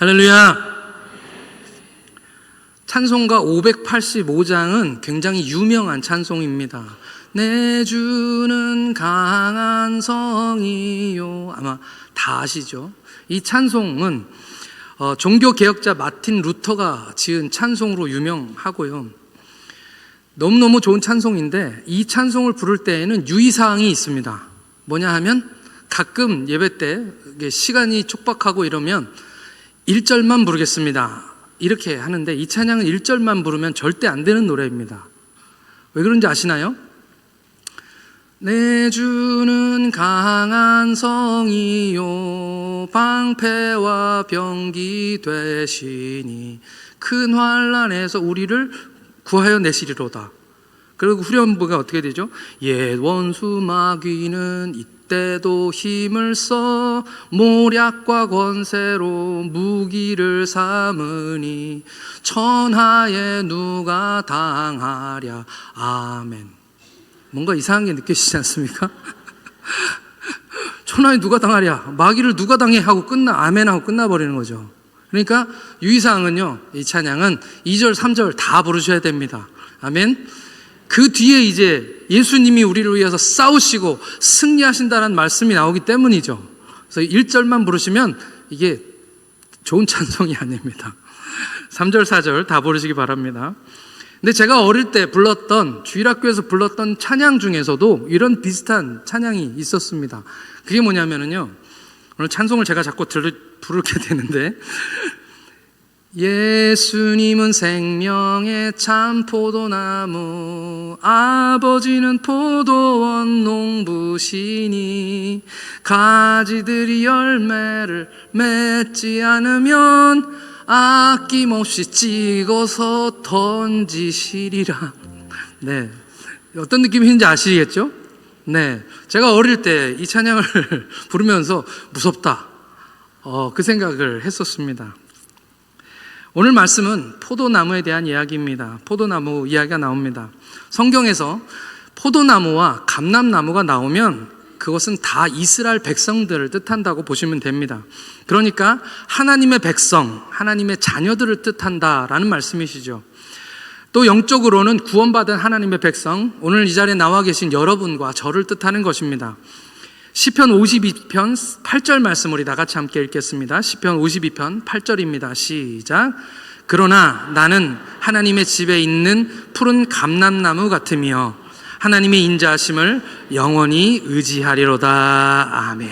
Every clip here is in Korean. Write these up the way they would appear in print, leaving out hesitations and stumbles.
할렐루야. 찬송가 585장은 굉장히 유명한 찬송입니다. 내 주는 강한 성이요. 아마 다 아시죠? 이 찬송은 종교개혁자 마틴 루터가 지은 찬송으로 유명하고요. 너무너무 좋은 찬송인데 이 찬송을 부를 때에는 유의사항이 있습니다. 뭐냐 하면 가끔 예배 때 시간이 촉박하고 이러면 1절만 부르겠습니다 이렇게 하는데, 이 찬양은 1절만 부르면 절대 안 되는 노래입니다. 왜 그런지 아시나요? 내 주는 강한 성이요 방패와 병기 되시니 큰 환난에서 우리를 구하여 내시리로다. 그리고 후렴부가 어떻게 되죠? 옛 원수 마귀는 이때도 힘을 써 모략과 권세로 무기를 삼으니 천하에 누가 당하랴. 아멘. 뭔가 이상한 게 느껴지지 않습니까? 천하에 누가 당하랴, 마귀를 누가 당해 하고 아멘 하고 끝나버리는 거죠. 그러니까 유의사항은요, 이 찬양은 2절 3절 다 부르셔야 됩니다. 아멘. 그 뒤에 이제 예수님이 우리를 위해서 싸우시고 승리하신다는 말씀이 나오기 때문이죠. 그래서 1절만 부르시면 이게 좋은 찬송이 아닙니다. 3절 4절 다 부르시기 바랍니다. 근데 제가 어릴 때 불렀던, 주일학교에서 불렀던 찬양 중에서도 이런 비슷한 찬양이 있었습니다. 그게 뭐냐면요, 오늘 찬송을 제가 자꾸 부르게 되는데, 예수님은 생명의 참 포도나무, 아버지는 포도원 농부시니 가지들이 열매를 맺지 않으면 아낌없이 찍어서 던지시리라. 네, 어떤 느낌인지 아시겠죠? 네, 제가 어릴 때 이 찬양을 부르면서 무섭다, 그 생각을 했었습니다. 오늘 말씀은 포도나무에 대한 이야기입니다. 포도나무 이야기가 나옵니다. 성경에서 포도나무와 감람나무가 나오면 그것은 다 이스라엘 백성들을 뜻한다고 보시면 됩니다. 그러니까 하나님의 백성, 하나님의 자녀들을 뜻한다라는 말씀이시죠. 또 영적으로는 구원받은 하나님의 백성, 오늘 이 자리에 나와 계신 여러분과 저를 뜻하는 것입니다. 시편 52편 8절 말씀 우리 다 같이 함께 읽겠습니다. 시편 52편 8절입니다. 시작. 그러나 나는 하나님의 집에 있는 푸른 감람나무 같으며 하나님의 인자하심을 영원히 의지하리로다. 아멘.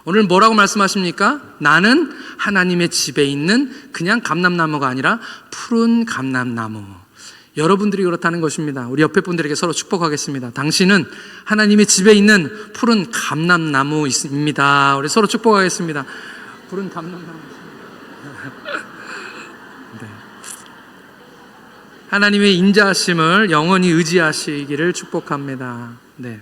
오늘 뭐라고 말씀하십니까? 나는 하나님의 집에 있는 그냥 감람나무가 아니라 푸른 감람나무. 여러분들이 그렇다는 것입니다. 우리 옆에 분들에게 서로 축복하겠습니다. 당신은 하나님의 집에 있는 푸른 감람나무입니다. 우리 서로 축복하겠습니다. 푸른 감람나무. 네. 하나님의 인자하심을 영원히 의지하시기를 축복합니다. 네.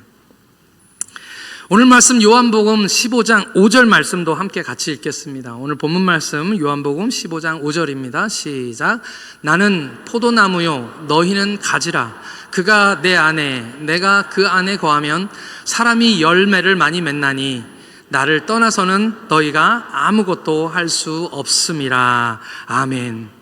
오늘 말씀 요한복음 15장 5절 말씀도 함께 같이 읽겠습니다. 오늘 본문 말씀 요한복음 15장 5절입니다. 시작. 나는 포도나무요 너희는 가지라. 그가 내 안에 내가 그 안에 거하면 사람이 열매를 많이 맺나니 나를 떠나서는 너희가 아무것도 할 수 없음이라. 아멘.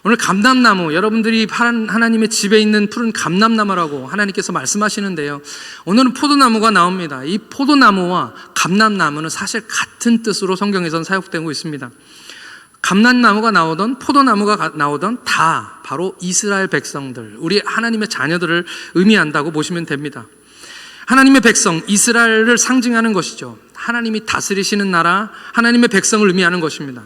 오늘 감람나무, 여러분들이 하나님의 집에 있는 푸른 감람나무라고 하나님께서 말씀하시는데요, 오늘은 포도나무가 나옵니다. 이 포도나무와 감람나무는 사실 같은 뜻으로 성경에서는 사용되고 있습니다. 감람나무가 나오던 포도나무가 나오던 다 바로 이스라엘 백성들, 우리 하나님의 자녀들을 의미한다고 보시면 됩니다. 하나님의 백성, 이스라엘을 상징하는 것이죠. 하나님이 다스리시는 나라, 하나님의 백성을 의미하는 것입니다.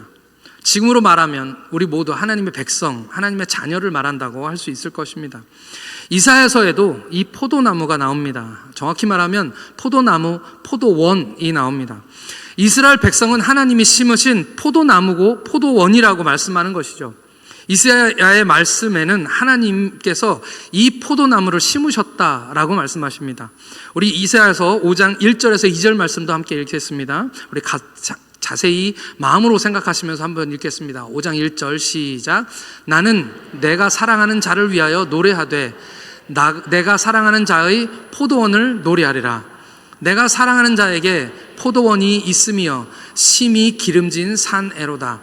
지금으로 말하면 우리 모두 하나님의 백성, 하나님의 자녀를 말한다고 할 수 있을 것입니다. 이사야서에도 이 포도나무가 나옵니다. 정확히 말하면 포도나무, 포도원이 나옵니다. 이스라엘 백성은 하나님이 심으신 포도나무고 포도원이라고 말씀하는 것이죠. 이사야의 말씀에는 하나님께서 이 포도나무를 심으셨다라고 말씀하십니다. 우리 이사야서 5장 1절에서 2절 말씀도 함께 읽겠습니다. 우리 자세히 마음으로 생각하시면서 한번 읽겠습니다. 5장 1절 시작. 나는 내가 사랑하는 자를 위하여 노래하되 내가 사랑하는 자의 포도원을 노래하리라. 내가 사랑하는 자에게 포도원이 있으며 심히 기름진 산에로다.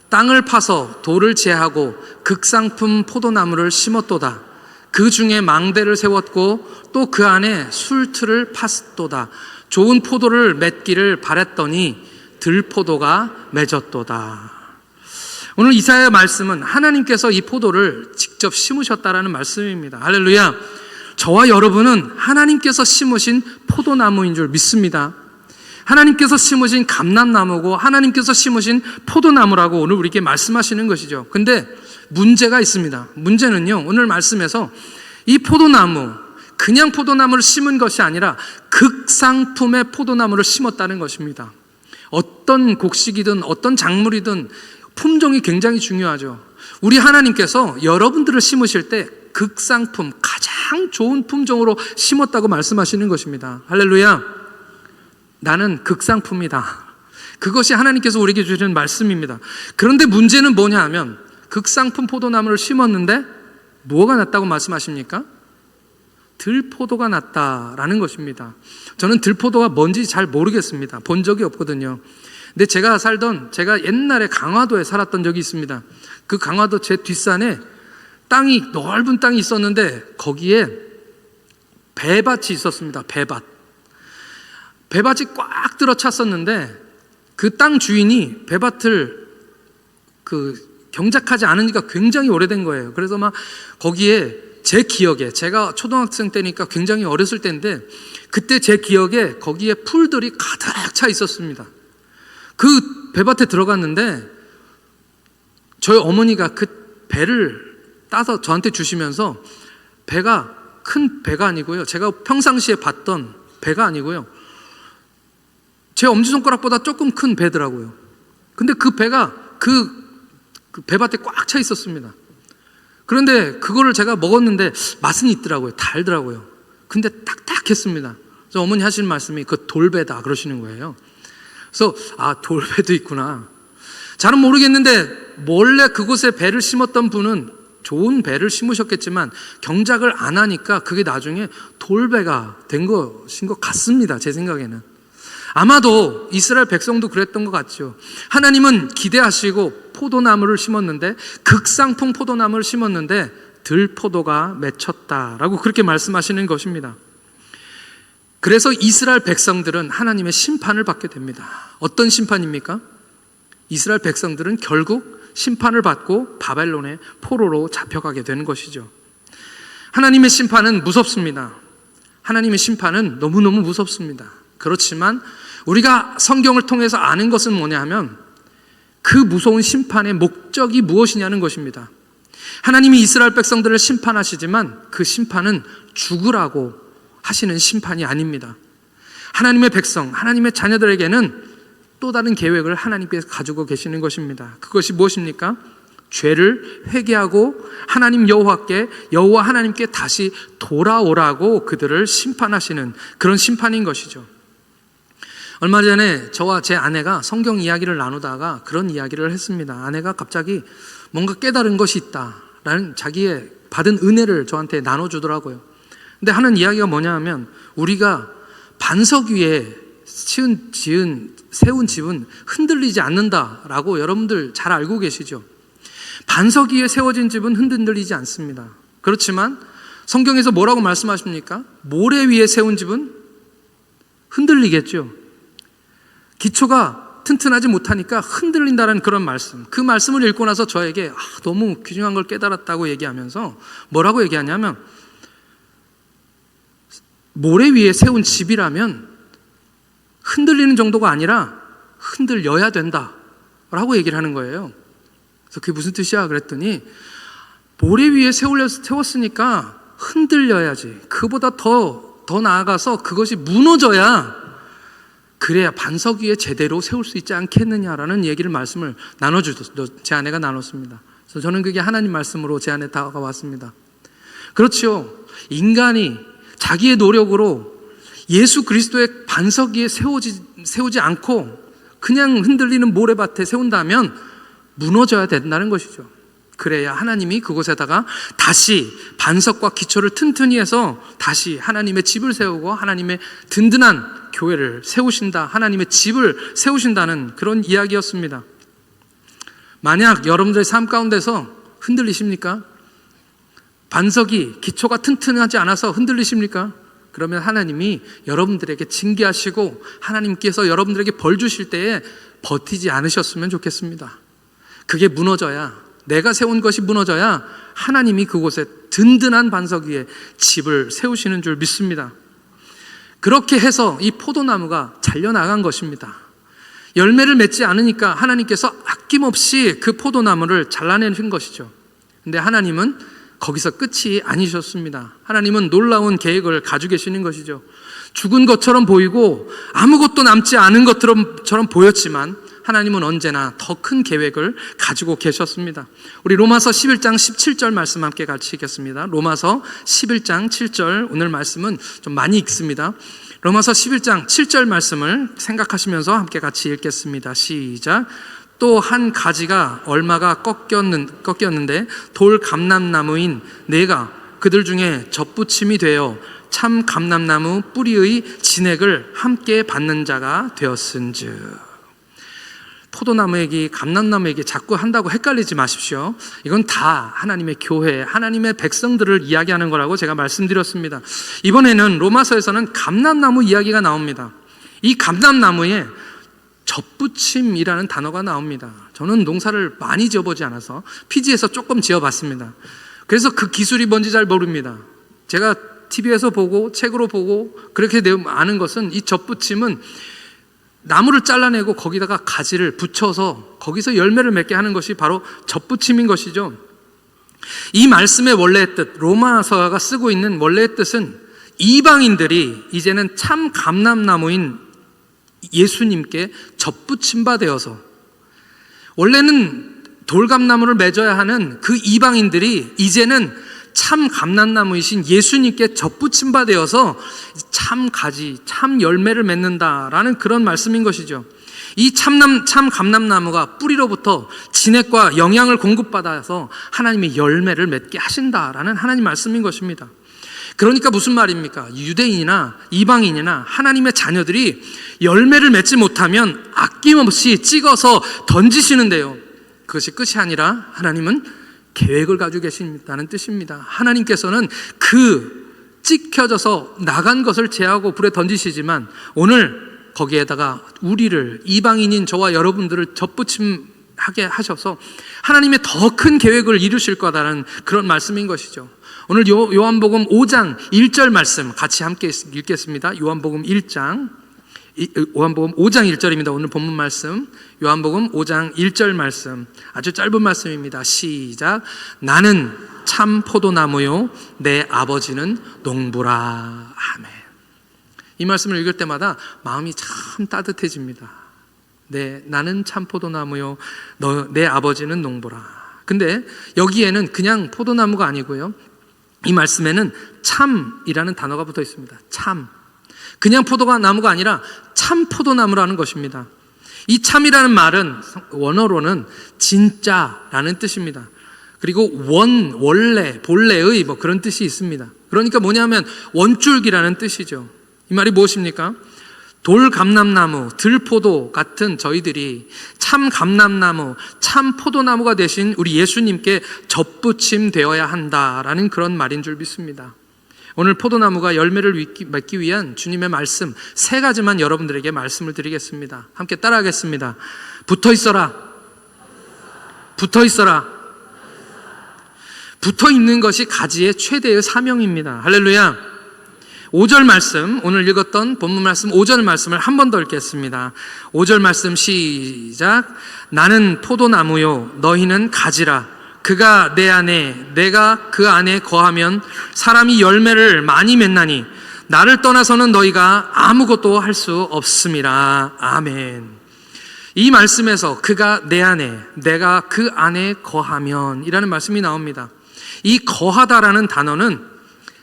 땅을 파서 돌을 제하고 극상품 포도나무를 심었도다. 그 중에 망대를 세웠고 또 그 안에 술틀을 팠도다. 좋은 포도를 맺기를 바랬더니 들포도가 맺었도다. 오늘 이사야 말씀은 하나님께서 이 포도를 직접 심으셨다라는 말씀입니다. 할렐루야. 저와 여러분은 하나님께서 심으신 포도나무인 줄 믿습니다. 하나님께서 심으신 감람나무고 하나님께서 심으신 포도나무라고 오늘 우리에게 말씀하시는 것이죠. 근데 문제가 있습니다. 문제는요, 오늘 말씀에서 이 포도나무, 그냥 포도나무를 심은 것이 아니라 극상품의 포도나무를 심었다는 것입니다. 어떤 곡식이든 어떤 작물이든 품종이 굉장히 중요하죠. 우리 하나님께서 여러분들을 심으실 때 극상품, 가장 좋은 품종으로 심었다고 말씀하시는 것입니다. 할렐루야. 나는 극상품이다. 그것이 하나님께서 우리에게 주시는 말씀입니다. 그런데 문제는 뭐냐 하면 극상품 포도나무를 심었는데 뭐가 났다고 말씀하십니까? 들포도가 났다라는 것입니다. 저는 들포도가 뭔지 잘 모르겠습니다. 본 적이 없거든요. 근데 제가 옛날에 강화도에 살았던 적이 있습니다. 그 강화도 제 뒷산에 넓은 땅이 있었는데 거기에 배밭이 있었습니다. 배밭이 꽉 들어찼었는데 그 땅 주인이 배밭을 경작하지 않은 지가 굉장히 오래된 거예요. 그래서 막 거기에 제 기억에, 제가 초등학생 때니까 굉장히 어렸을 때인데 그때 제 기억에 거기에 풀들이 가득 차 있었습니다. 그 배밭에 들어갔는데 저희 어머니가 그 배를 따서 저한테 주시면서 배가 큰 배가 아니고요, 제가 평상시에 봤던 배가 아니고요, 제 엄지손가락보다 조금 큰 배더라고요. 근데 그 배가 그 배밭에 꽉 차 있었습니다. 그런데 그거를 제가 먹었는데 맛은 있더라고요. 달더라고요. 근데 딱딱했습니다. 그래서 어머니 하시는 말씀이 그 돌배다 그러시는 거예요. 그래서 돌배도 있구나. 잘은 모르겠는데 몰래 그곳에 배를 심었던 분은 좋은 배를 심으셨겠지만 경작을 안 하니까 그게 나중에 돌배가 된 것인 것 같습니다. 제 생각에는. 아마도 이스라엘 백성도 그랬던 것 같죠. 하나님은 기대하시고 포도나무를 심었는데, 극상품 포도나무를 심었는데 들포도가 맺혔다라고 그렇게 말씀하시는 것입니다. 그래서 이스라엘 백성들은 하나님의 심판을 받게 됩니다. 어떤 심판입니까? 이스라엘 백성들은 결국 심판을 받고 바벨론의 포로로 잡혀가게 되는 것이죠. 하나님의 심판은 무섭습니다. 하나님의 심판은 너무너무 무섭습니다. 그렇지만 우리가 성경을 통해서 아는 것은 뭐냐 하면 그 무서운 심판의 목적이 무엇이냐는 것입니다. 하나님이 이스라엘 백성들을 심판하시지만 그 심판은 죽으라고 하시는 심판이 아닙니다. 하나님의 백성, 하나님의 자녀들에게는 또 다른 계획을 하나님께서 가지고 계시는 것입니다. 그것이 무엇입니까? 죄를 회개하고 하나님 여호와 하나님께 다시 돌아오라고 그들을 심판하시는 그런 심판인 것이죠. 얼마 전에 저와 제 아내가 성경 이야기를 나누다가 그런 이야기를 했습니다. 아내가 갑자기 뭔가 깨달은 것이 있다라는 자기의 받은 은혜를 저한테 나눠주더라고요. 근데 하는 이야기가 뭐냐 하면 우리가 반석 위에 세운 집은 흔들리지 않는다라고 여러분들 잘 알고 계시죠? 반석 위에 세워진 집은 흔들리지 않습니다. 그렇지만 성경에서 뭐라고 말씀하십니까? 모래 위에 세운 집은 흔들리겠죠. 기초가 튼튼하지 못하니까 흔들린다는 그런 말씀. 그 말씀을 읽고 나서 저에게 너무 귀중한 걸 깨달았다고 얘기하면서 뭐라고 얘기하냐면 모래 위에 세운 집이라면 흔들리는 정도가 아니라 흔들려야 된다라고 얘기를 하는 거예요. 그래서 그게 무슨 뜻이야? 그랬더니 모래 위에 세웠으니까 흔들려야지. 그보다 더 나아가서 그것이 무너져야 그래야 반석 위에 제대로 세울 수 있지 않겠느냐라는 말씀을 제 아내가 나눴습니다. 그래서 저는 그게 하나님 말씀으로 제 안에 다가왔습니다. 그렇죠. 인간이 자기의 노력으로 예수 그리스도의 반석 위에 세우지 않고 그냥 흔들리는 모래밭에 세운다면 무너져야 된다는 것이죠. 그래야 하나님이 그곳에다가 다시 반석과 기초를 튼튼히 해서 다시 하나님의 집을 세우고 하나님의 든든한 교회를 세우신다, 하나님의 집을 세우신다는 그런 이야기였습니다. 만약 여러분들의 삶 가운데서 흔들리십니까? 반석이 기초가 튼튼하지 않아서 흔들리십니까? 그러면 하나님이 여러분들에게 징계하시고 하나님께서 여러분들에게 벌 주실 때에 버티지 않으셨으면 좋겠습니다. 그게 무너져야, 내가 세운 것이 무너져야 하나님이 그곳에 든든한 반석 위에 집을 세우시는 줄 믿습니다. 그렇게 해서 이 포도나무가 잘려나간 것입니다. 열매를 맺지 않으니까 하나님께서 아낌없이 그 포도나무를 잘라내신 것이죠. 근데 하나님은 거기서 끝이 아니셨습니다. 하나님은 놀라운 계획을 가지고 계시는 것이죠. 죽은 것처럼 보이고 아무것도 남지 않은 것처럼 보였지만 하나님은 언제나 더 큰 계획을 가지고 계셨습니다. 우리 로마서 11장 17절 말씀 함께 같이 읽겠습니다. 로마서 11장 7절, 오늘 말씀은 좀 많이 읽습니다. 로마서 11장 7절 말씀을 생각하시면서 함께 같이 읽겠습니다. 시작. 또 한 가지가 얼마가 꺾였는데 돌 감람나무인 내가 그들 중에 젖붙임이 되어 참 감람나무 뿌리의 진액을 함께 받는 자가 되었은즉. 포도나무 얘기, 감람나무 얘기 자꾸 한다고 헷갈리지 마십시오. 이건 다 하나님의 교회, 하나님의 백성들을 이야기하는 거라고 제가 말씀드렸습니다. 이번에는 로마서에서는 감람나무 이야기가 나옵니다. 이 감람나무에 젖붙임이라는 단어가 나옵니다. 저는 농사를 많이 지어보지 않아서 피지에서 조금 지어봤습니다. 그래서 그 기술이 뭔지 잘 모릅니다. 제가 TV에서 보고 책으로 보고 그렇게 아는 것은 이 젖붙임은 나무를 잘라내고 거기다가 가지를 붙여서 거기서 열매를 맺게 하는 것이 바로 젖붙임인 것이죠. 이 말씀의 원래의 뜻, 로마서가 쓰고 있는 원래의 뜻은 이방인들이 이제는 참 감람나무인 예수님께 젖붙임바 되어서, 원래는 돌감나무를 맺어야 하는 그 이방인들이 이제는 참 감람나무이신 예수님께 젖붙임바 되어서 참 가지, 참 열매를 맺는다라는 그런 말씀인 것이죠. 이 참 감람나무가 뿌리로부터 진액과 영양을 공급받아서 하나님의 열매를 맺게 하신다라는 하나님 말씀인 것입니다. 그러니까 무슨 말입니까? 유대인이나 이방인이나 하나님의 자녀들이 열매를 맺지 못하면 아낌없이 찍어서 던지시는데요, 그것이 끝이 아니라 하나님은 계획을 가지고 계신다는 뜻입니다. 하나님께서는 그 찍혀져서 나간 것을 제하고 불에 던지시지만 오늘 거기에다가 우리를, 이방인인 저와 여러분들을 젖붙임하게 하셔서 하나님의 더 큰 계획을 이루실 거다라는 그런 말씀인 것이죠. 오늘 요한복음 5장 1절 말씀 같이 함께 읽겠습니다. 요한복음 5장 1절입니다. 오늘 본문 말씀 요한복음 5장 1절 말씀, 아주 짧은 말씀입니다. 시작. 나는 참 포도나무요 내 아버지는 농부라. 아멘. 이 말씀을 읽을 때마다 마음이 참 따뜻해집니다. 나는 참 포도나무요 내 아버지는 농부라. 근데 여기에는 그냥 포도나무가 아니고요, 이 말씀에는 참이라는 단어가 붙어 있습니다. 참. 그냥 포도나무가 아니라 참 포도나무라는 것입니다. 이 참이라는 말은 원어로는 진짜라는 뜻입니다. 그리고 원래, 본래의 그런 뜻이 있습니다. 그러니까 뭐냐면 원줄기라는 뜻이죠. 이 말이 무엇입니까? 돌감람나무, 들포도 같은 저희들이 참 감람나무, 참 포도나무가 되신 우리 예수님께 젖붙임 되어야 한다라는 그런 말인 줄 믿습니다. 오늘 포도나무가 열매를 맺기 위한 주님의 말씀 3가지만 여러분들에게 말씀을 드리겠습니다. 함께 따라하겠습니다. 붙어 있어라. 붙어 있어라. 붙어 있는 것이 가지의 최대의 사명입니다. 할렐루야. 5절 말씀, 오늘 읽었던 본문 말씀 5절 말씀을 한 번 더 읽겠습니다. 5절 말씀 시작. 나는 포도나무요 너희는 가지라. 그가 내 안에 내가 그 안에 거하면 사람이 열매를 많이 맺나니 나를 떠나서는 너희가 아무것도 할 수 없음이라. 아멘. 이 말씀에서 그가 내 안에 내가 그 안에 거하면 이라는 말씀이 나옵니다. 이 거하다라는 단어는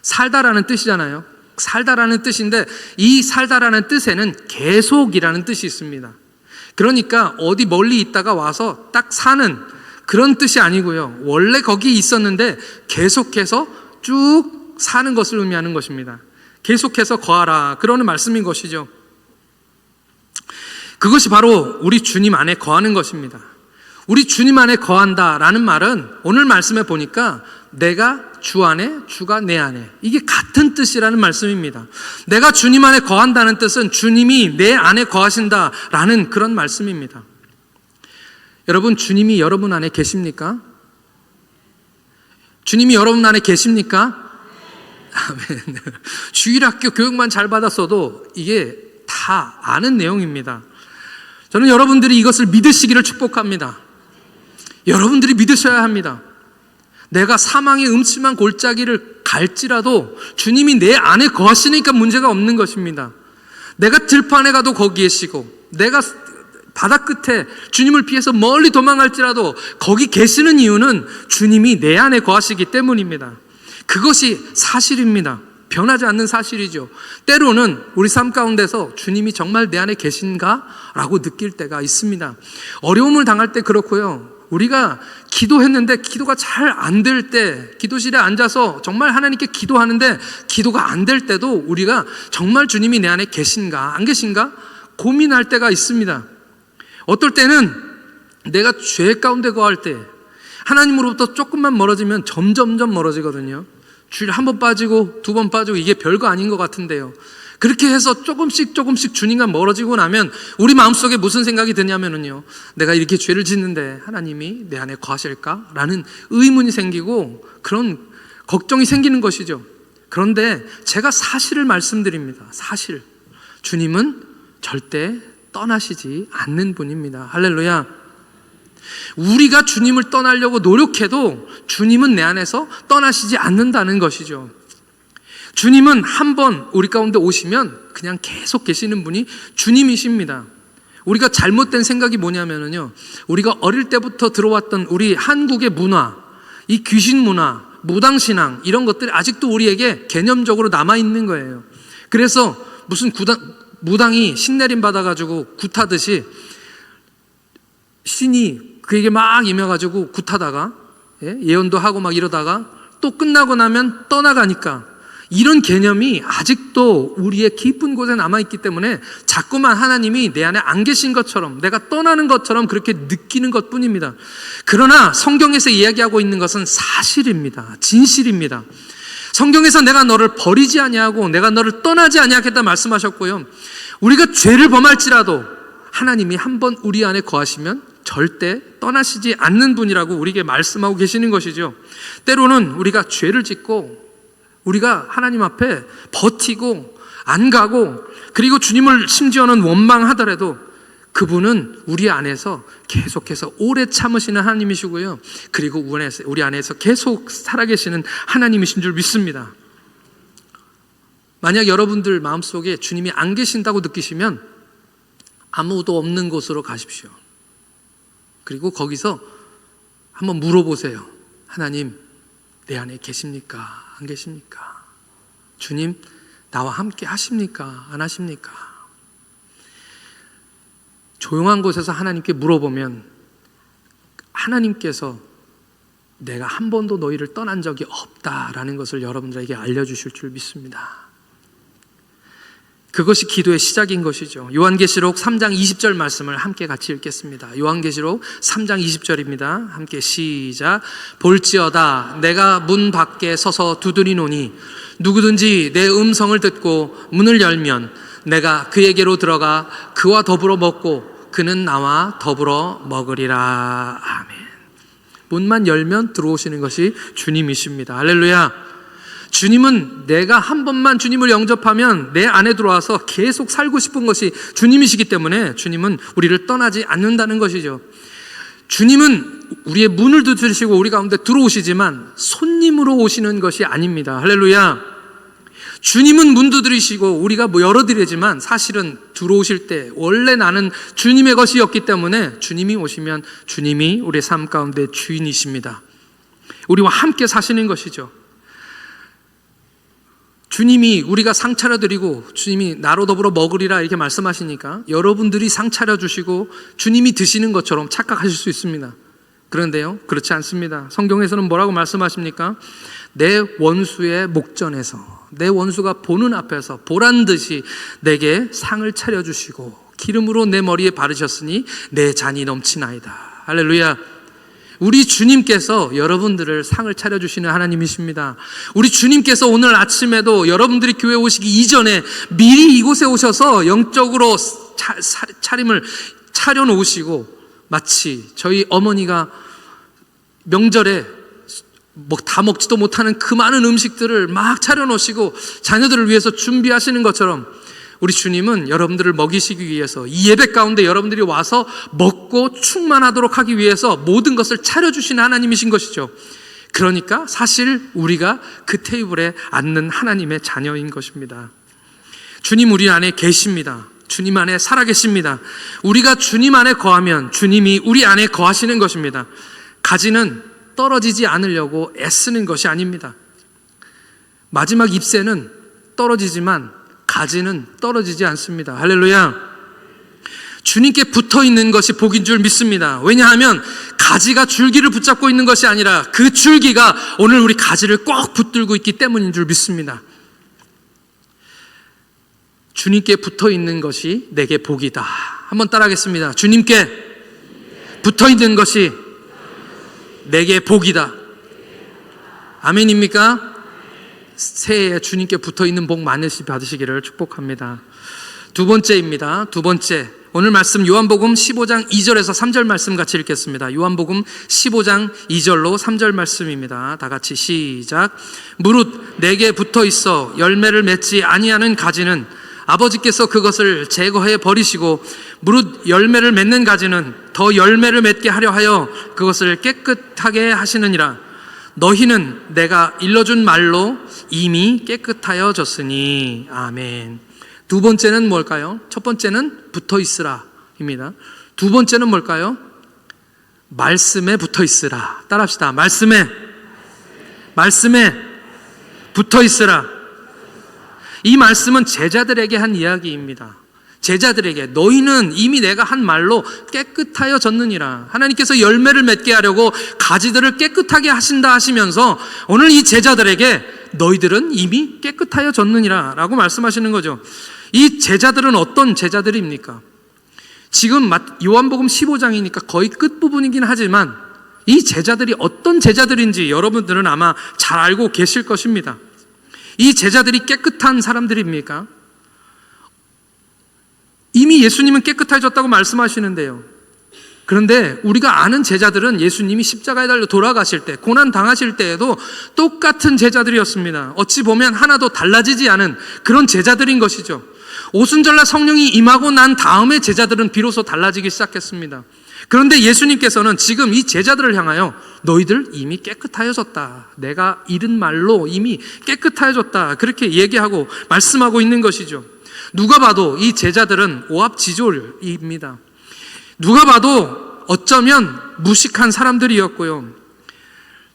살다라는 뜻이잖아요. 살다라는 뜻인데 이 살다라는 뜻에는 계속이라는 뜻이 있습니다. 그러니까 어디 멀리 있다가 와서 딱 사는 그런 뜻이 아니고요, 원래 거기 있었는데 계속해서 쭉 사는 것을 의미하는 것입니다. 계속해서 거하라, 그러는 말씀인 것이죠. 그것이 바로 우리 주님 안에 거하는 것입니다. 우리 주님 안에 거한다라는 말은 오늘 말씀에 보니까 내가 주 안에, 주가 내 안에, 이게 같은 뜻이라는 말씀입니다. 내가 주님 안에 거한다는 뜻은 주님이 내 안에 거하신다라는 그런 말씀입니다. 여러분, 주님이 여러분 안에 계십니까? 주님이 여러분 안에 계십니까? 아멘. 주일학교 교육만 잘 받았어도 이게 다 아는 내용입니다. 저는 여러분들이 이것을 믿으시기를 축복합니다. 여러분들이 믿으셔야 합니다. 내가 사망의 음침한 골짜기를 갈지라도 주님이 내 안에 거하시니까 문제가 없는 것입니다. 내가 들판에 가도 거기 계시고, 내가 바다 끝에 주님을 피해서 멀리 도망갈지라도 거기 계시는 이유는 주님이 내 안에 거하시기 때문입니다. 그것이 사실입니다. 변하지 않는 사실이죠. 때로는 우리 삶 가운데서 주님이 정말 내 안에 계신가? 라고 느낄 때가 있습니다. 어려움을 당할 때 그렇고요. 우리가 기도했는데 기도가 잘 안 될 때, 기도실에 앉아서 정말 하나님께 기도하는데 기도가 안 될 때도 우리가 정말 주님이 내 안에 계신가 안 계신가 고민할 때가 있습니다. 어떨 때는 내가 죄 가운데 거할 때 하나님으로부터 조금만 멀어지면 점점점 멀어지거든요. 주일에 한 번 빠지고 두 번 빠지고 이게 별거 아닌 것 같은데요. 그렇게 해서 조금씩 주님과 멀어지고 나면 우리 마음속에 무슨 생각이 드냐면요, 내가 이렇게 죄를 짓는데 하나님이 내 안에 거하실까? 라는 의문이 생기고 그런 걱정이 생기는 것이죠. 그런데 제가 사실을 말씀드립니다. 사실 주님은 절대 떠나시지 않는 분입니다. 할렐루야. 우리가 주님을 떠나려고 노력해도 주님은 내 안에서 떠나시지 않는다는 것이죠. 주님은 한번 우리 가운데 오시면 그냥 계속 계시는 분이 주님이십니다. 우리가 잘못된 생각이 뭐냐면요, 우리가 어릴 때부터 들어왔던 우리 한국의 문화, 이 귀신 문화, 무당신앙, 이런 것들이 아직도 우리에게 개념적으로 남아있는 거예요. 그래서 무슨 무당이 신내림 받아가지고 굿하듯이 신이 그에게 막 임해가지고 굿하다가 예언도 하고 막 이러다가 또 끝나고 나면 떠나가니까, 이런 개념이 아직도 우리의 깊은 곳에 남아있기 때문에 자꾸만 하나님이 내 안에 안 계신 것처럼, 내가 떠나는 것처럼 그렇게 느끼는 것 뿐입니다. 그러나 성경에서 이야기하고 있는 것은 사실입니다. 진실입니다. 성경에서 내가 너를 버리지 아니하고 내가 너를 떠나지 아니하겠다 말씀하셨고요, 우리가 죄를 범할지라도 하나님이 한번 우리 안에 거하시면 절대 떠나시지 않는 분이라고 우리에게 말씀하고 계시는 것이죠. 때로는 우리가 죄를 짓고 우리가 하나님 앞에 버티고 안 가고, 그리고 주님을 심지어는 원망하더라도 그분은 우리 안에서 계속해서 오래 참으시는 하나님이시고요, 그리고 우리 안에서 계속 살아계시는 하나님이신 줄 믿습니다. 만약 여러분들 마음속에 주님이 안 계신다고 느끼시면 아무도 없는 곳으로 가십시오. 그리고 거기서 한번 물어보세요. 하나님, 내 안에 계십니까? 안 계십니까? 주님, 나와 함께 하십니까? 안 하십니까? 조용한 곳에서 하나님께 물어보면 하나님께서 내가 한 번도 너희를 떠난 적이 없다라는 것을 여러분들에게 알려주실 줄 믿습니다. 그것이 기도의 시작인 것이죠. 요한계시록 3장 20절 말씀을 함께 같이 읽겠습니다. 요한계시록 3장 20절입니다. 함께 시작. 볼지어다 내가 문 밖에 서서 두드리노니 누구든지 내 음성을 듣고 문을 열면 내가 그에게로 들어가 그와 더불어 먹고 그는 나와 더불어 먹으리라. 아멘. 문만 열면 들어오시는 것이 주님이십니다. 할렐루야. 주님은 내가 한 번만 주님을 영접하면 내 안에 들어와서 계속 살고 싶은 것이 주님이시기 때문에 주님은 우리를 떠나지 않는다는 것이죠. 주님은 우리의 문을 두드리시고 우리 가운데 들어오시지만 손님으로 오시는 것이 아닙니다. 할렐루야. 주님은 문 두드리시고 우리가 열어드리지만 사실은 들어오실 때 원래 나는 주님의 것이었기 때문에 주님이 오시면 주님이 우리의 삶 가운데 주인이십니다. 우리와 함께 사시는 것이죠. 주님이 우리가 상 차려드리고 주님이 나로 더불어 먹으리라 이렇게 말씀하시니까 여러분들이 상 차려주시고 주님이 드시는 것처럼 착각하실 수 있습니다. 그런데요, 그렇지 않습니다. 성경에서는 뭐라고 말씀하십니까? 내 원수의 목전에서, 내 원수가 보는 앞에서 보란듯이 내게 상을 차려주시고 기름으로 내 머리에 바르셨으니 내 잔이 넘치나이다. 할렐루야. 우리 주님께서 여러분들을 상을 차려주시는 하나님이십니다. 우리 주님께서 오늘 아침에도 여러분들이 교회 오시기 이전에 미리 이곳에 오셔서 영적으로 차림을 차려놓으시고, 마치 저희 어머니가 명절에 다 먹지도 못하는 그 많은 음식들을 막 차려놓으시고 자녀들을 위해서 준비하시는 것처럼, 우리 주님은 여러분들을 먹이시기 위해서 이 예배 가운데 여러분들이 와서 먹고 충만하도록 하기 위해서 모든 것을 차려주시는 하나님이신 것이죠. 그러니까 사실 우리가 그 테이블에 앉는 하나님의 자녀인 것입니다. 주님 우리 안에 계십니다. 주님 안에 살아계십니다. 우리가 주님 안에 거하면 주님이 우리 안에 거하시는 것입니다. 가지는 떨어지지 않으려고 애쓰는 것이 아닙니다. 마지막 잎새는 떨어지지만 가지는 떨어지지 않습니다. 할렐루야. 주님께 붙어 있는 것이 복인 줄 믿습니다. 왜냐하면 가지가 줄기를 붙잡고 있는 것이 아니라 그 줄기가 오늘 우리 가지를 꼭 붙들고 있기 때문인 줄 믿습니다. 주님께 붙어 있는 것이 내게 복이다. 한번 따라하겠습니다. 주님께 붙어 있는 것이 내게 복이다. 아멘입니까? 새해에 주님께 붙어있는 복 많으시 받으시기를 축복합니다. 두 번째입니다. 두 번째, 오늘 말씀 요한복음 15장 2절에서 3절 말씀 같이 읽겠습니다. 요한복음 15장 2절로 3절 말씀입니다. 다 같이 시작. 무릇 내게 붙어있어 열매를 맺지 아니하는 가지는 아버지께서 그것을 제거해 버리시고, 무릇 열매를 맺는 가지는 더 열매를 맺게 하려 하여 그것을 깨끗하게 하시느니라. 너희는 내가 일러준 말로 이미 깨끗하여졌으니. 아멘. 두 번째는 뭘까요? 첫 번째는 붙어 있으라 입니다. 두 번째는 뭘까요? 말씀에 붙어 있으라. 따라합시다. 말씀에 붙어 있으라. 이 말씀은 제자들에게 한 이야기입니다. 제자들에게 너희는 이미 내가 한 말로 깨끗하여졌느니라. 하나님께서 열매를 맺게 하려고 가지들을 깨끗하게 하신다 하시면서 오늘 이 제자들에게 너희들은 이미 깨끗하여졌느니라 라고 말씀하시는 거죠. 이 제자들은 어떤 제자들입니까? 지금 요한복음 15장이니까 거의 끝부분이긴 하지만 이 제자들이 어떤 제자들인지 여러분들은 아마 잘 알고 계실 것입니다. 이 제자들이 깨끗한 사람들입니까? 이미 예수님은 깨끗해졌다고 말씀하시는데요. 그런데 우리가 아는 제자들은 예수님이 십자가에 달려 돌아가실 때, 고난 당하실 때에도 똑같은 제자들이었습니다. 어찌 보면 하나도 달라지지 않은 그런 제자들인 것이죠. 오순절날 성령이 임하고 난 다음에 제자들은 비로소 달라지기 시작했습니다. 그런데 예수님께서는 지금 이 제자들을 향하여 너희들 이미 깨끗하여졌다. 내가 이른 말로 이미 깨끗하여졌다. 그렇게 얘기하고 말씀하고 있는 것이죠. 누가 봐도 이 제자들은 오합지졸입니다. 누가 봐도 어쩌면 무식한 사람들이었고요.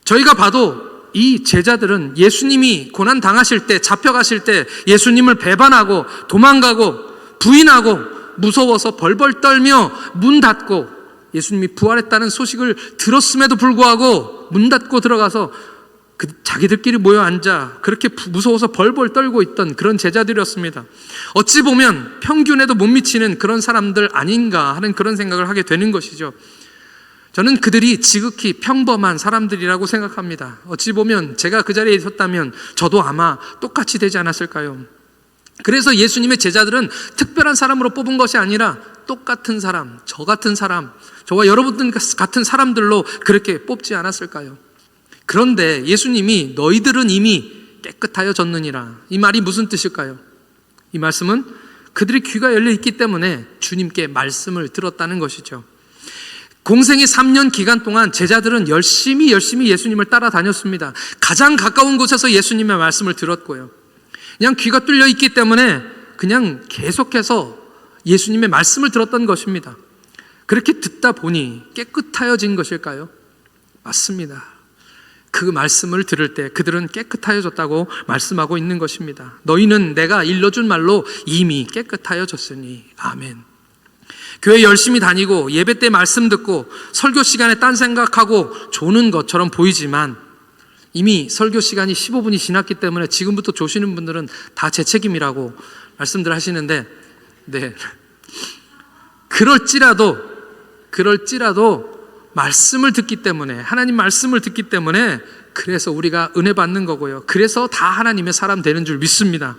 저희가 봐도 이 제자들은 예수님이 고난 당하실 때, 잡혀가실 때 예수님을 배반하고 도망가고 부인하고 무서워서 벌벌 떨며 문 닫고, 예수님이 부활했다는 소식을 들었음에도 불구하고 문 닫고 들어가서 자기들끼리 모여 앉아 그렇게 무서워서 벌벌 떨고 있던 그런 제자들이었습니다. 어찌 보면 평균에도 못 미치는 그런 사람들 아닌가 하는 그런 생각을 하게 되는 것이죠. 저는 그들이 지극히 평범한 사람들이라고 생각합니다. 어찌 보면 제가 그 자리에 있었다면 저도 아마 똑같이 되지 않았을까요? 그래서 예수님의 제자들은 특별한 사람으로 뽑은 것이 아니라 똑같은 사람, 저 같은 사람, 저와 여러분들 같은 사람들로 그렇게 뽑지 않았을까요? 그런데 예수님이 너희들은 이미 깨끗하여졌느니라, 이 말이 무슨 뜻일까요? 이 말씀은 그들의 귀가 열려 있기 때문에 주님께 말씀을 들었다는 것이죠. 공생의 3년 기간 동안 제자들은 열심히 예수님을 따라다녔습니다. 가장 가까운 곳에서 예수님의 말씀을 들었고요. 그냥 귀가 뚫려 있기 때문에 그냥 계속해서 예수님의 말씀을 들었던 것입니다. 그렇게 듣다 보니 깨끗하여진 것일까요? 맞습니다. 그 말씀을 들을 때 그들은 깨끗하여졌다고 말씀하고 있는 것입니다. 너희는 내가 일러준 말로 이미 깨끗하여졌으니. 아멘. 교회 열심히 다니고 예배 때 말씀 듣고 설교 시간에 딴 생각하고 조는 것처럼 보이지만 이미 설교 시간이 15분이 지났기 때문에 지금부터 조시는 분들은 다 제 책임이라고 말씀들 하시는데, 네, 그럴지라도 말씀을 듣기 때문에, 하나님 말씀을 듣기 때문에 그래서 우리가 은혜 받는 거고요. 그래서 다 하나님의 사람 되는 줄 믿습니다.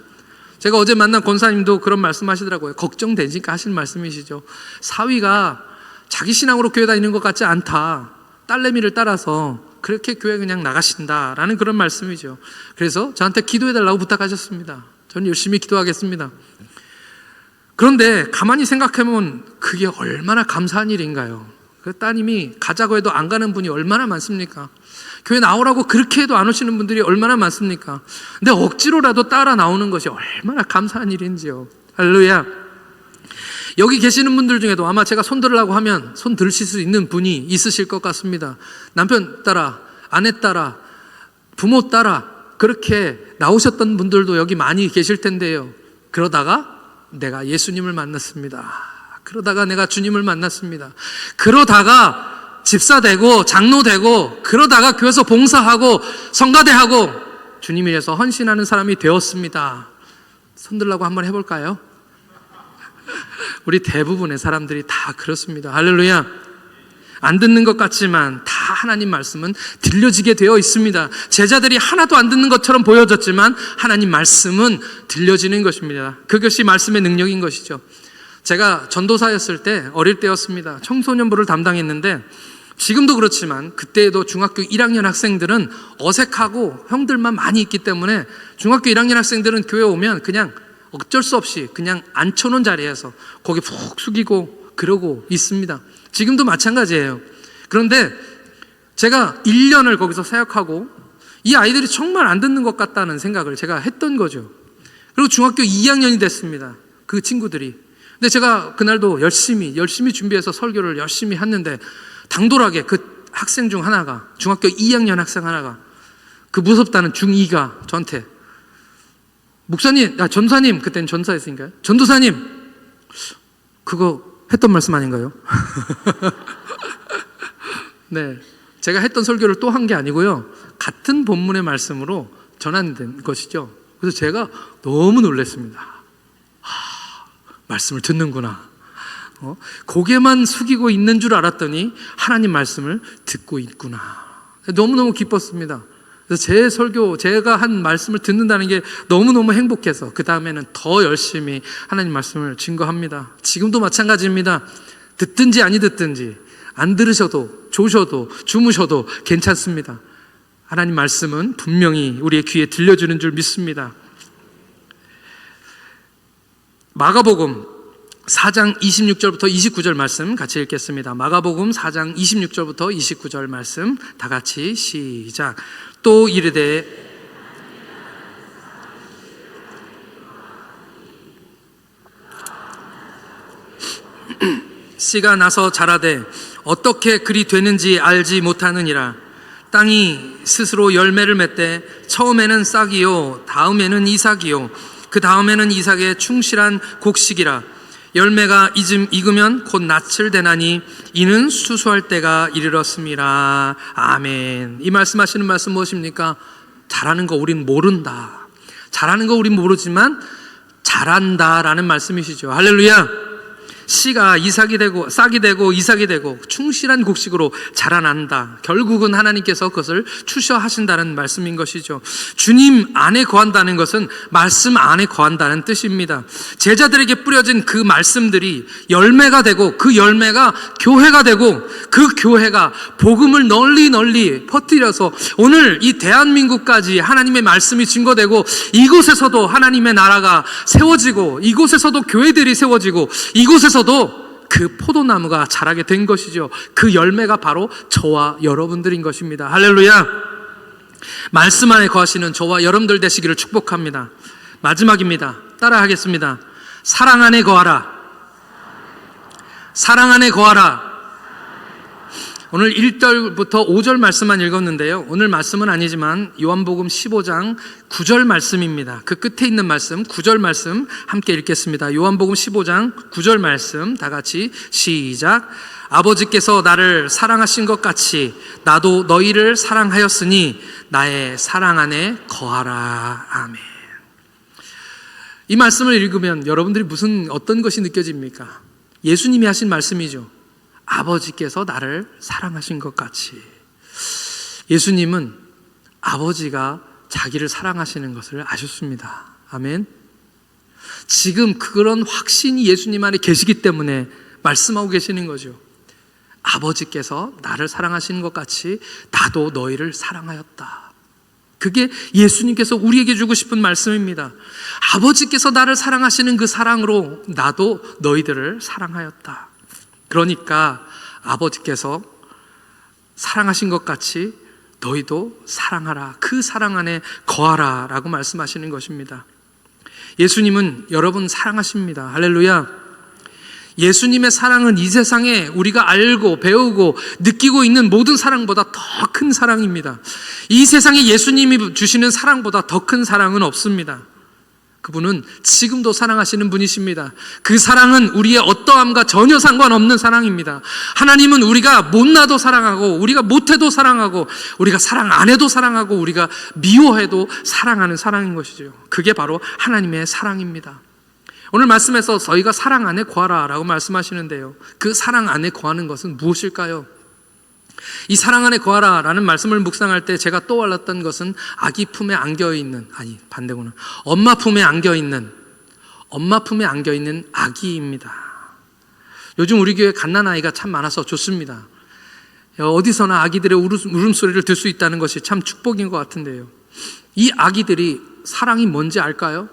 제가 어제 만난 권사님도 그런 말씀 하시더라고요. 걱정되니까 하시는 말씀이시죠. 사위가 자기 신앙으로 교회 다니는 것 같지 않다. 딸내미를 따라서 그렇게 교회 그냥 나가신다라는 그런 말씀이죠. 그래서 저한테 기도해달라고 부탁하셨습니다. 저는 열심히 기도하겠습니다. 그런데 가만히 생각해보면 그게 얼마나 감사한 일인가요? 그 따님이 가자고 해도 안 가는 분이 얼마나 많습니까? 교회 나오라고 그렇게 해도 안 오시는 분들이 얼마나 많습니까? 근데 억지로라도 따라 나오는 것이 얼마나 감사한 일인지요. 할렐루야. 여기 계시는 분들 중에도 아마 제가 손 들으려고 하면 손 들으실 수 있는 분이 있으실 것 같습니다. 남편 따라, 아내 따라, 부모 따라 그렇게 나오셨던 분들도 여기 많이 계실 텐데요. 그러다가 내가 예수님을 만났습니다. 그러다가 내가 주님을 만났습니다. 그러다가 집사 되고 장로 되고 그러다가 교회에서 봉사하고 성가대하고 주님 위해서 헌신하는 사람이 되었습니다. 손 들라고 한번 해볼까요? 우리 대부분의 사람들이 다 그렇습니다. 할렐루야. 안 듣는 것 같지만 다 하나님 말씀은 들려지게 되어 있습니다. 제자들이 하나도 안 듣는 것처럼 보여졌지만 하나님 말씀은 들려지는 것입니다. 그것이 말씀의 능력인 것이죠. 제가 전도사였을 때 어릴 때였습니다. 청소년부를 담당했는데 지금도 그렇지만 그때에도 중학교 1학년 학생들은 어색하고 형들만 많이 있기 때문에 중학교 1학년 학생들은 교회 오면 그냥 어쩔 수 없이 그냥 앉혀놓은 자리에서 고개 푹 숙이고 그러고 있습니다. 지금도 마찬가지예요. 그런데 제가 1년을 거기서 사역하고 이 아이들이 정말 안 듣는 것 같다는 생각을 제가 했던 거죠. 그리고 중학교 2학년이 됐습니다. 그 친구들이. 근데 제가 그날도 열심히 준비해서 설교를 열심히 했는데 당돌하게 그 학생 중 하나가, 중학교 2학년 학생 하나가, 그 무섭다는 중2가 저한테 목사님, 전사님, 그때는 전사였으니까요. 전도사님, 그거 했던 말씀 아닌가요? 네, 제가 했던 설교를 또 한 게 아니고요. 같은 본문의 말씀으로 전환된 것이죠. 그래서 제가 너무 놀랐습니다. 말씀을 듣는구나. 고개만 숙이고 있는 줄 알았더니 하나님 말씀을 듣고 있구나. 너무너무 기뻤습니다. 그래서 제 설교, 제가 한 말씀을 듣는다는 게 너무너무 행복해서 그 다음에는 더 열심히 하나님 말씀을 증거합니다. 지금도 마찬가지입니다. 듣든지 아니 듣든지 안 들으셔도 조셔도 주무셔도 괜찮습니다. 하나님 말씀은 분명히 우리의 귀에 들려주는 줄 믿습니다. 마가복음 4장 26절부터 29절 말씀 같이 읽겠습니다. 마가복음 4장 26절부터 29절 말씀 다 같이 시작. 또 이르되 씨가 나서 자라되 어떻게 그리 되는지 알지 못하느니라. 땅이 스스로 열매를 맺되 처음에는 싹이요 다음에는 이삭이요 그 다음에는 이삭의 충실한 곡식이라. 열매가 익으면 곧 낯을 대나니 이는 수수할 때가 이르렀음이라. 아멘. 이 말씀하시는 말씀 무엇입니까? 잘하는 거 우린 모른다. 잘하는 거 우린 모르지만 잘한다라는 말씀이시죠. 할렐루야. 씨가 이삭이 되고 싹이 되고 이삭이 되고 충실한 곡식으로 자라난다. 결국은 하나님께서 그것을 추셔하신다는 말씀인 것이죠. 주님 안에 거한다는 것은 말씀 안에 거한다는 뜻입니다. 제자들에게 뿌려진 그 말씀들이 열매가 되고 그 열매가 교회가 되고 그 교회가 복음을 널리 퍼뜨려서 오늘 이 대한민국까지 하나님의 말씀이 증거되고 이곳에서도 하나님의 나라가 세워지고 이곳에서도 교회들이 세워지고 이곳에서 그 포도나무가 자라게 된 것이죠. 그 열매가 바로 저와 여러분들인 것입니다. 할렐루야. 말씀 안에 거하시는 저와 여러분들 되시기를 축복합니다. 마지막입니다. 따라 하겠습니다. 사랑 안에 거하라. 사랑 안에 거하라. 오늘 1절부터 5절 말씀만 읽었는데요. 오늘 말씀은 아니지만 요한복음 15장 9절 말씀입니다. 그 끝에 있는 말씀 9절 말씀 함께 읽겠습니다. 요한복음 15장 9절 말씀 다 같이 시작. 아버지께서 나를 사랑하신 것 같이 나도 너희를 사랑하였으니 나의 사랑 안에 거하라. 아멘. 이 말씀을 읽으면 여러분들이 어떤 것이 느껴집니까? 예수님이 하신 말씀이죠. 아버지께서 나를 사랑하신 것 같이. 예수님은 아버지가 자기를 사랑하시는 것을 아셨습니다. 아멘. 지금 그런 확신이 예수님 안에 계시기 때문에 말씀하고 계시는 거죠. 아버지께서 나를 사랑하시는 것 같이 나도 너희를 사랑하였다. 그게 예수님께서 우리에게 주고 싶은 말씀입니다. 아버지께서 나를 사랑하시는 그 사랑으로 나도 너희들을 사랑하였다. 그러니까 아버지께서 사랑하신 것 같이 너희도 사랑하라. 그 사랑 안에 거하라 라고 말씀하시는 것입니다. 예수님은 여러분 사랑하십니다. 할렐루야. 예수님의 사랑은 이 세상에 우리가 알고 배우고 느끼고 있는 모든 사랑보다 더 큰 사랑입니다. 이 세상에 예수님이 주시는 사랑보다 더 큰 사랑은 없습니다. 그분은 지금도 사랑하시는 분이십니다. 그 사랑은 우리의 어떠함과 전혀 상관없는 사랑입니다. 하나님은 우리가 못나도 사랑하고, 우리가 못해도 사랑하고, 우리가 사랑 안 해도 사랑하고, 우리가 미워해도 사랑하는 사랑인 것이죠. 그게 바로 하나님의 사랑입니다. 오늘 말씀에서 저희가 사랑 안에 거하라 라고 말씀하시는데요, 그 사랑 안에 거하는 것은 무엇일까요? 이 사랑 안에 거하라 라는 말씀을 묵상할 때 제가 떠올랐던 것은 아기 품에 안겨있는, 아니 반대구나, 엄마 품에 안겨있는 아기입니다. 요즘 우리 교회 갓난아이가 참 많아서 좋습니다. 어디서나 아기들의 울음소리를 들 수 있다는 것이 참 축복인 것 같은데요, 이 아기들이 사랑이 뭔지 알까요?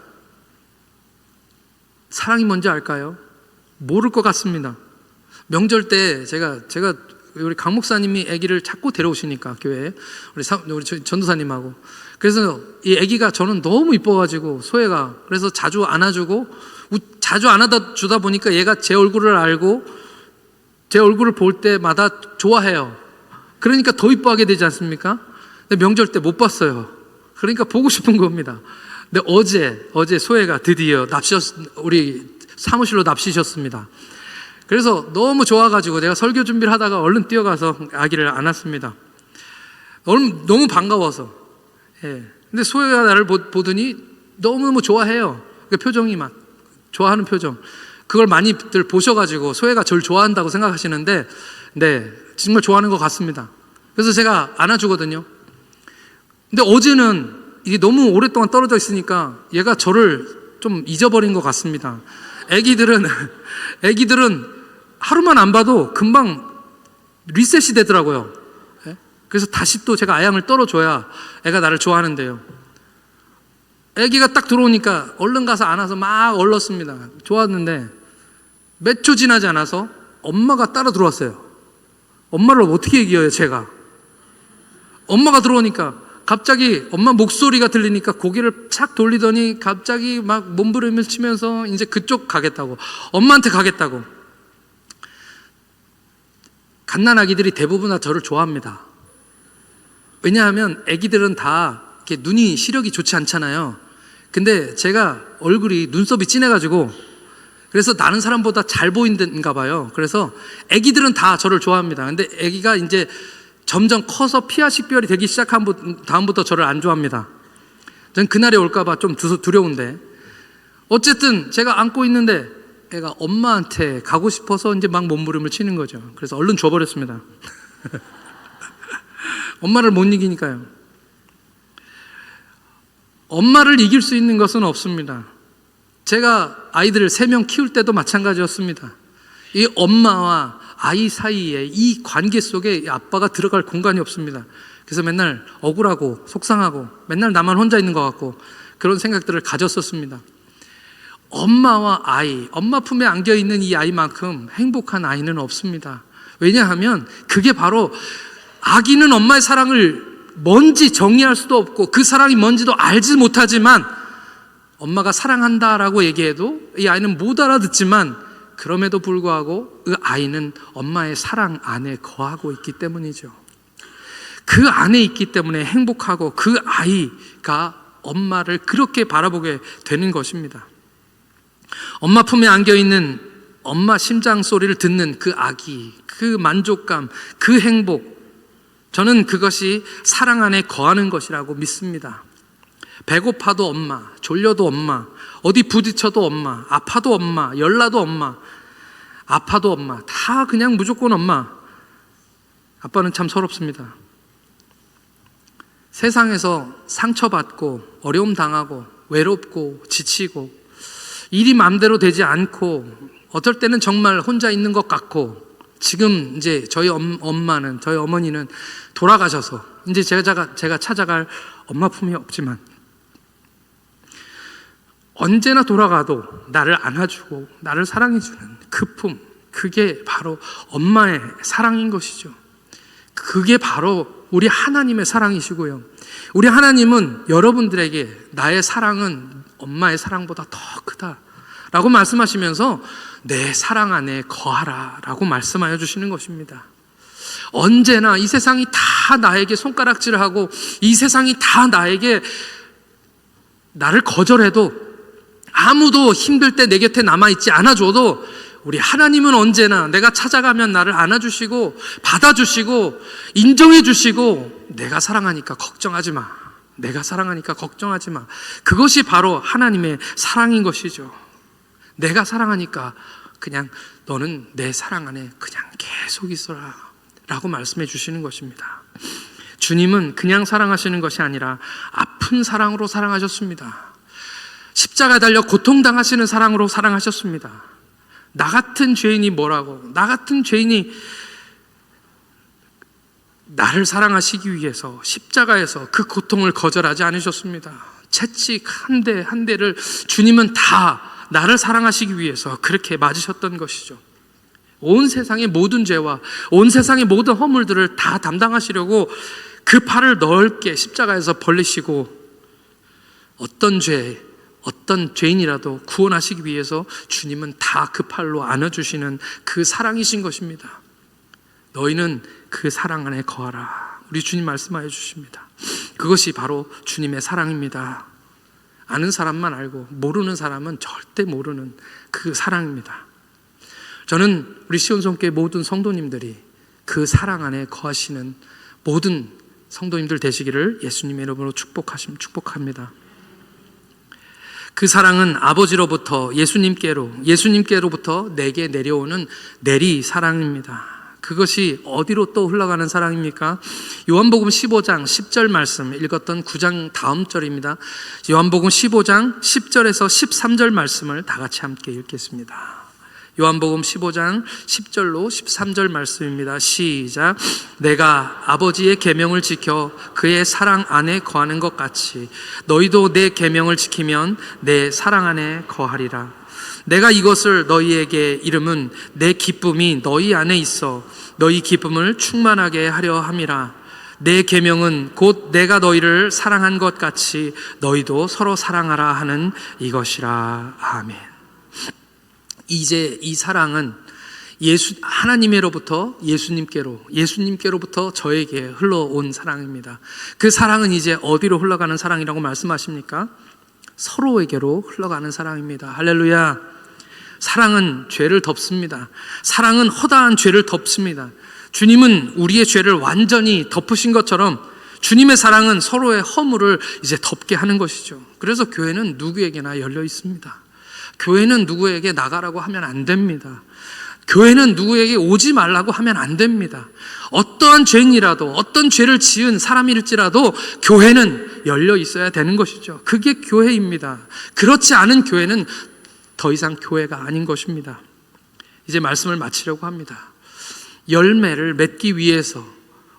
사랑이 뭔지 알까요? 모를 것 같습니다. 명절 때 제가 우리 강 목사님이 아기를 자꾸 데려오시니까 교회에 우리 전도사님하고, 그래서 이 아기가 저는 너무 이뻐가지고 소혜가, 그래서 자주 안아주고, 자주 안아다 주다 보니까 얘가 제 얼굴을 알고 제 얼굴을 볼 때마다 좋아해요. 그러니까 더 이뻐하게 되지 않습니까? 근데 명절 때 못 봤어요. 그러니까 보고 싶은 겁니다. 근데 어제 소혜가 드디어 우리 사무실로 납치셨습니다. 그래서 너무 좋아가지고 제가 설교 준비를 하다가 얼른 뛰어가서 아기를 안았습니다. 너무 반가워서. 예. 근데 소혜가 나를 보더니 너무너무 좋아해요. 그 표정이 막 좋아하는 표정. 그걸 많이들 보셔가지고 소혜가 저를 좋아한다고 생각하시는데, 네, 정말 좋아하는 것 같습니다. 그래서 제가 안아주거든요. 근데 어제는 이게 너무 오랫동안 떨어져 있으니까 얘가 저를 좀 잊어버린 것 같습니다. 애기들은 하루만 안 봐도 금방 리셋이 되더라고요. 그래서 다시 또 제가 아양을 떨어줘야 애가 나를 좋아하는데요, 애기가 딱 들어오니까 얼른 가서 안아서 막 얼렀습니다. 좋았는데 몇 초 지나지 않아서 엄마가 따라 들어왔어요. 엄마를 어떻게 이겨요, 제가. 엄마가 들어오니까 갑자기 엄마 목소리가 들리니까 고개를 착 돌리더니 갑자기 막 몸부림을 치면서 이제 그쪽 가겠다고, 엄마한테 가겠다고. 갓난아기들이 대부분 다 저를 좋아합니다. 왜냐하면 아기들은 다 이렇게 눈이 시력이 좋지 않잖아요. 근데 제가 얼굴이 눈썹이 진해가지고, 그래서 다른 사람보다 잘 보인가 봐요. 그래서 아기들은 다 저를 좋아합니다. 근데 아기가 이제 점점 커서 피하 식별이 되기 시작한 다음부터 저를 안 좋아합니다. 전 그날이 올까봐 좀 두려운데, 어쨌든 제가 안고 있는데 애가 엄마한테 가고 싶어서 이제 막 몸부림을 치는 거죠. 그래서 얼른 줘버렸습니다. 엄마를 못 이기니까요. 엄마를 이길 수 있는 것은 없습니다. 제가 아이들을 3명 키울 때도 마찬가지였습니다. 이 엄마와 아이 사이에 이 관계 속에 아빠가 들어갈 공간이 없습니다. 그래서 맨날 억울하고 속상하고 맨날 나만 혼자 있는 것 같고 그런 생각들을 가졌었습니다. 엄마와 아이, 엄마 품에 안겨있는 이 아이만큼 행복한 아이는 없습니다. 왜냐하면 그게 바로, 아기는 엄마의 사랑을 뭔지 정의할 수도 없고 그 사랑이 뭔지도 알지 못하지만 엄마가 사랑한다라고 얘기해도 이 아이는 못 알아듣지만, 그럼에도 불구하고 그 아이는 엄마의 사랑 안에 거하고 있기 때문이죠. 그 안에 있기 때문에 행복하고 그 아이가 엄마를 그렇게 바라보게 되는 것입니다. 엄마 품에 안겨있는 엄마 심장 소리를 듣는 그 아기, 그 만족감, 그 행복, 저는 그것이 사랑 안에 거하는 것이라고 믿습니다. 배고파도 엄마, 졸려도 엄마, 어디 부딪혀도 엄마, 아파도 엄마, 열나도 엄마, 아파도 엄마, 다 그냥 무조건 엄마. 아빠는 참 서럽습니다. 세상에서 상처받고 어려움 당하고 외롭고 지치고 일이 마음대로 되지 않고 어떨 때는 정말 혼자 있는 것 같고, 지금 이제 저희 엄마는, 저희 어머니는 돌아가셔서 이제 제가 찾아갈 엄마 품이 없지만 언제나 돌아가도 나를 안아주고 나를 사랑해주는 그 품, 그게 바로 엄마의 사랑인 것이죠. 그게 바로 우리 하나님의 사랑이시고요. 우리 하나님은 여러분들에게 나의 사랑은 엄마의 사랑보다 더 크다 라고 말씀하시면서 내 사랑 안에 거하라 라고 말씀하여 주시는 것입니다. 언제나 이 세상이 다 나에게 손가락질을 하고 이 세상이 다 나를 거절해도, 아무도 힘들 때 내 곁에 남아있지 않아줘도 우리 하나님은 언제나 내가 찾아가면 나를 안아주시고 받아주시고 인정해주시고, 내가 사랑하니까 걱정하지 마, 내가 사랑하니까 걱정하지 마. 그것이 바로 하나님의 사랑인 것이죠. 내가 사랑하니까 그냥 너는 내 사랑 안에 그냥 계속 있어라 라고 말씀해 주시는 것입니다. 주님은 그냥 사랑하시는 것이 아니라 아픈 사랑으로 사랑하셨습니다. 십자가에 달려 고통당하시는 사랑으로 사랑하셨습니다. 나 같은 죄인이 뭐라고, 나 같은 죄인이 나를 사랑하시기 위해서 십자가에서 그 고통을 거절하지 않으셨습니다. 채찍 한 대 한 대를 주님은 다 나를 사랑하시기 위해서 그렇게 맞으셨던 것이죠. 온 세상의 모든 죄와 온 세상의 모든 허물들을 다 담당하시려고 그 팔을 넓게 십자가에서 벌리시고, 어떤 죄인이라도 구원하시기 위해서 주님은 다 그 팔로 안아주시는 그 사랑이신 것입니다. 너희는 그 사랑 안에 거하라. 우리 주님 말씀하여 주십니다. 그것이 바로 주님의 사랑입니다. 아는 사람만 알고 모르는 사람은 절대 모르는 그 사랑입니다. 저는 우리 시온성교회 모든 성도님들이 그 사랑 안에 거하시는 모든 성도님들 되시기를 예수님의 이름으로 축복합니다. 그 사랑은 아버지로부터 예수님께로부터 내게 내려오는 내리 사랑입니다. 그것이 어디로 또 흘러가는 사랑입니까? 요한복음 15장 10절 말씀 읽었던 9장 다음 절입니다. 요한복음 15장 10절에서 13절 말씀을 다 같이 함께 읽겠습니다. 요한복음 15장 10절로 13절 말씀입니다. 시작. 내가 아버지의 계명을 지켜 그의 사랑 안에 거하는 것 같이 너희도 내 계명을 지키면 내 사랑 안에 거하리라. 내가 이것을 너희에게 이름은 내 기쁨이 너희 안에 있어 너희 기쁨을 충만하게 하려 함이라. 내 계명은 곧 내가 너희를 사랑한 것 같이 너희도 서로 사랑하라 하는 이것이라. 아멘. 이제 이 사랑은 하나님으로부터 예수님께로부터 저에게 흘러온 사랑입니다. 그 사랑은 이제 어디로 흘러가는 사랑이라고 말씀하십니까? 서로에게로 흘러가는 사랑입니다. 할렐루야. 사랑은 죄를 덮습니다. 사랑은 허다한 죄를 덮습니다. 주님은 우리의 죄를 완전히 덮으신 것처럼 주님의 사랑은 서로의 허물을 이제 덮게 하는 것이죠. 그래서 교회는 누구에게나 열려 있습니다. 교회는 누구에게 나가라고 하면 안 됩니다. 교회는 누구에게 오지 말라고 하면 안 됩니다. 어떠한 죄인이라도, 어떤 죄를 지은 사람일지라도 교회는 열려 있어야 되는 것이죠. 그게 교회입니다. 그렇지 않은 교회는 더 이상 교회가 아닌 것입니다. 이제 말씀을 마치려고 합니다. 열매를 맺기 위해서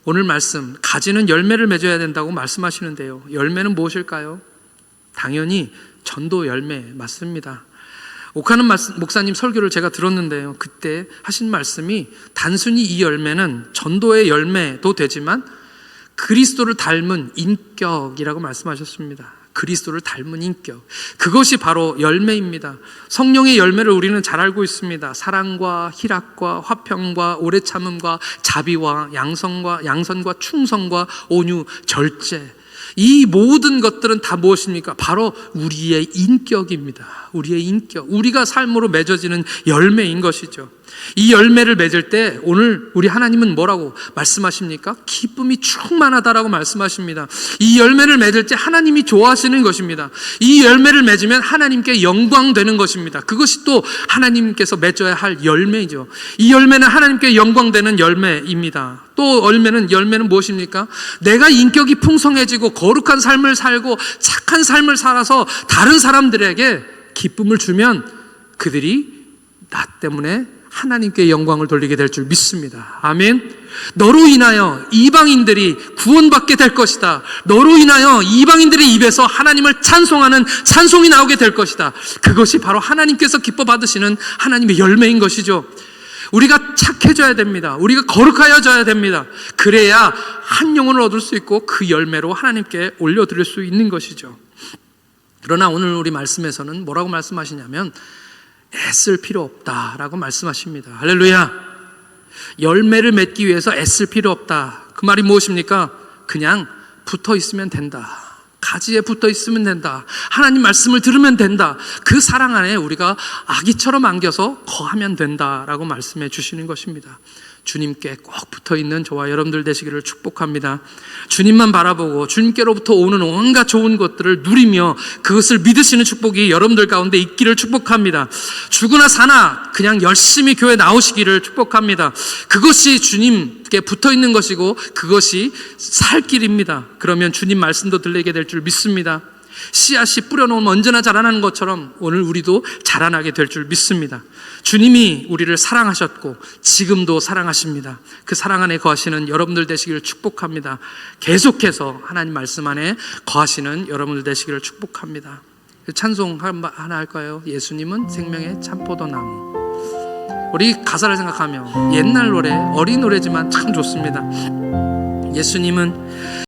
오늘 말씀, 가지는 열매를 맺어야 된다고 말씀하시는데요, 열매는 무엇일까요? 당연히 전도 열매 맞습니다. 옥하는 목사님 설교를 제가 들었는데요, 그때 하신 말씀이 단순히 이 열매는 전도의 열매도 되지만 그리스도를 닮은 인격이라고 말씀하셨습니다. 그리스도를 닮은 인격, 그것이 바로 열매입니다. 성령의 열매를 우리는 잘 알고 있습니다. 사랑과 희락과 화평과 오래 참음과 자비와 양선과 충성과 온유, 절제, 이 모든 것들은 다 무엇입니까? 바로 우리의 인격입니다. 우리의 인격, 우리가 삶으로 맺어지는 열매인 것이죠. 이 열매를 맺을 때 오늘 우리 하나님은 뭐라고 말씀하십니까? 기쁨이 충만하다라고 말씀하십니다. 이 열매를 맺을 때 하나님이 좋아하시는 것입니다. 이 열매를 맺으면 하나님께 영광되는 것입니다. 그것이 또 하나님께서 맺어야 할 열매이죠. 이 열매는 하나님께 영광되는 열매입니다. 또 열매는 무엇입니까? 내가 인격이 풍성해지고 거룩한 삶을 살고 착한 삶을 살아서 다른 사람들에게 기쁨을 주면 그들이 나 때문에 하나님께 영광을 돌리게 될 줄 믿습니다. 아멘. 너로 인하여 이방인들이 구원받게 될 것이다. 너로 인하여 이방인들의 입에서 하나님을 찬송하는 찬송이 나오게 될 것이다. 그것이 바로 하나님께서 기뻐 받으시는 하나님의 열매인 것이죠. 우리가 착해져야 됩니다. 우리가 거룩하여져야 됩니다. 그래야 한 영혼을 얻을 수 있고 그 열매로 하나님께 올려드릴 수 있는 것이죠. 그러나 오늘 우리 말씀에서는 뭐라고 말씀하시냐면 애쓸 필요 없다라고 말씀하십니다. 할렐루야. 열매를 맺기 위해서 애쓸 필요 없다. 그 말이 무엇입니까? 그냥 붙어 있으면 된다. 가지에 붙어 있으면 된다. 하나님 말씀을 들으면 된다. 그 사랑 안에 우리가 아기처럼 안겨서 거하면 된다라고 말씀해 주시는 것입니다. 주님께 꼭 붙어 있는 저와 여러분들 되시기를 축복합니다. 주님만 바라보고 주님께로부터 오는 온갖 좋은 것들을 누리며 그것을 믿으시는 축복이 여러분들 가운데 있기를 축복합니다. 죽으나 사나 그냥 열심히 교회 나오시기를 축복합니다. 그것이 주님께 붙어 있는 것이고 그것이 살 길입니다. 그러면 주님 말씀도 들리게 될 줄 믿습니다. 씨앗이 뿌려놓으면 언제나 자라나는 것처럼 오늘 우리도 자라나게 될 줄 믿습니다. 주님이 우리를 사랑하셨고 지금도 사랑하십니다. 그 사랑 안에 거하시는 여러분들 되시기를 축복합니다. 계속해서 하나님 말씀 안에 거하시는 여러분들 되시기를 축복합니다. 찬송 하나 할까요? 예수님은 생명의 참포도나무. 우리 가사를 생각하며 옛날 노래, 어린 노래지만 참 좋습니다. 예수님은